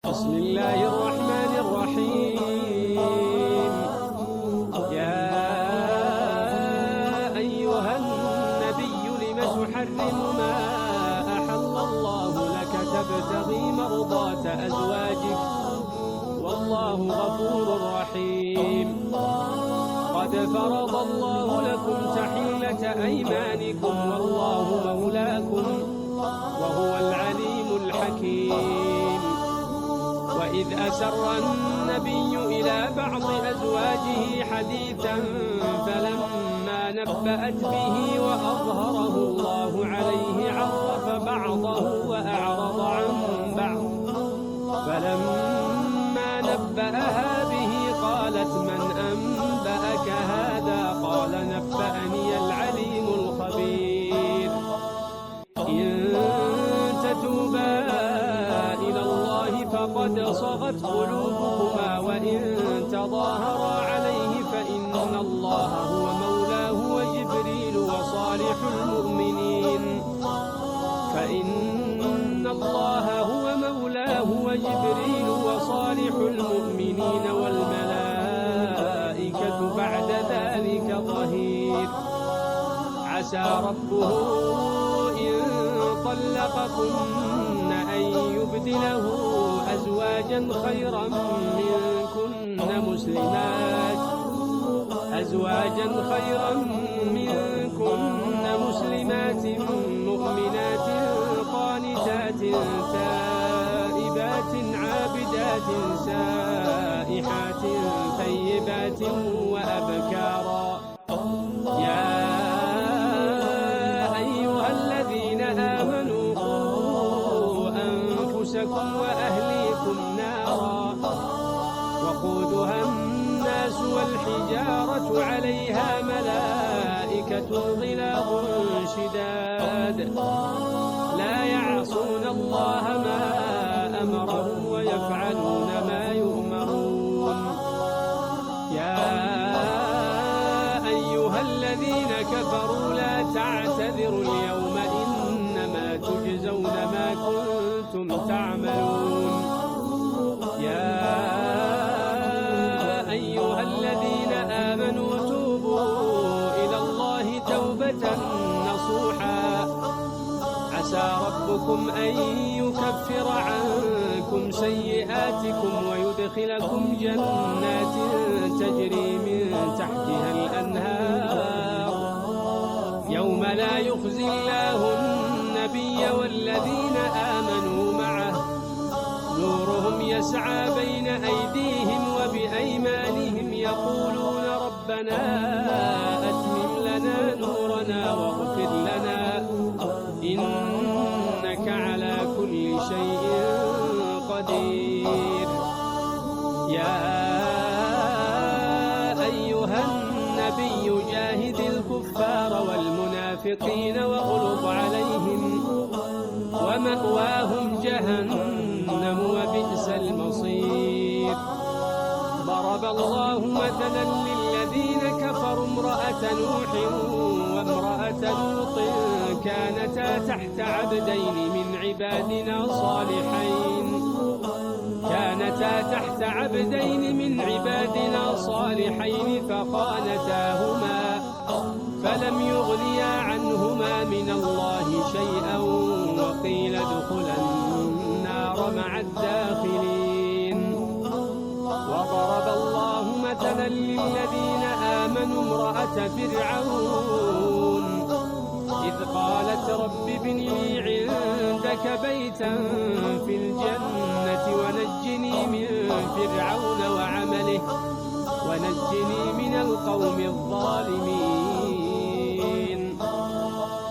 بسم الله الرحمن الرحيم. يا أيها النبي لم تحرم ما أحل الله لك تبتغي مرضات أزواجك والله غفور رحيم. قد فرض الله لكم تحلة أيمانكم والله مولاكم وهو العليم الحكيم. وإذ أسر النبي إلى بعض أزواجه حديثا فلما نبأت به وأظهره الله عليه عرف بعضه وأعرض عن بعض. فلما نبأها به قالت من أنبأك هذا؟ قال نبأني العليم الخبير. إن تتوبا إلى الله فقد صغت قلوبكما وإن تظاهرا عليه فإن الله هو مولاه وجبريل وصالح المؤمنين والملائكة بعد ذلك ظهير. عسى ربه إن طلقكن أن يبدله أزواجا خيرا منكن مسلمات مؤمنات قانتات تائبات عابدات سائحات ثيبات وأبكارا. يا أيها الذين آمنوا قوا أنفسكم وأهليكم نارا وقودها الناس والحجارة عليها ملائكة غلاظ شداد لا يعصون الله ما أمرهم ويفعلون ما يؤمرون. يا أيها الذين كفروا لا تعتذروا اليوم إنما تجزون ما كنتم تعملون. يا أيها الذين آمنوا توبوا إلى الله توبة نصوحا عسى ربكم أن يكفر عنكم سيئاتكم ويدخلكم جنات تجري من تحتها الأنهار يوم لا يخزي الله النبي والذين آمنوا معه نورهم يسعى بين أيديهم وبأيمانهم يقولون ربنا أتمم لنا نورنا واغفر لنا إنك على كل شيء قدير. يا أيها النبي جاهد الكفار والمنافقين واغلظ عليهم ومأواهم جهنم وبئس المصير. ضرب الله مثلا للذين كفروا امرأة نوح وامرأة لوط كانتا تحت عبدين من عبادنا صالحين فخانتاهما فلم يغنيا عنهما من الله شيئا وقيل ادخلا النار مع الداخلين. وضرب الله مثلا للذين آمنوا امرأة فرعون إذ قالت رب ابن لي عندك بيتا في الجنة ونجني من فرعون وعمله ونجني من القوم الظالمين.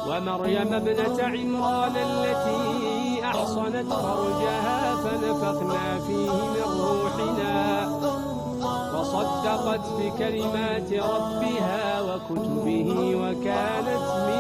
ومريم ابنة عمران التي أحصنت فرجها فنفخنا فيه من روحنا وصدقت بكلمات ربها وكتبه وكانت من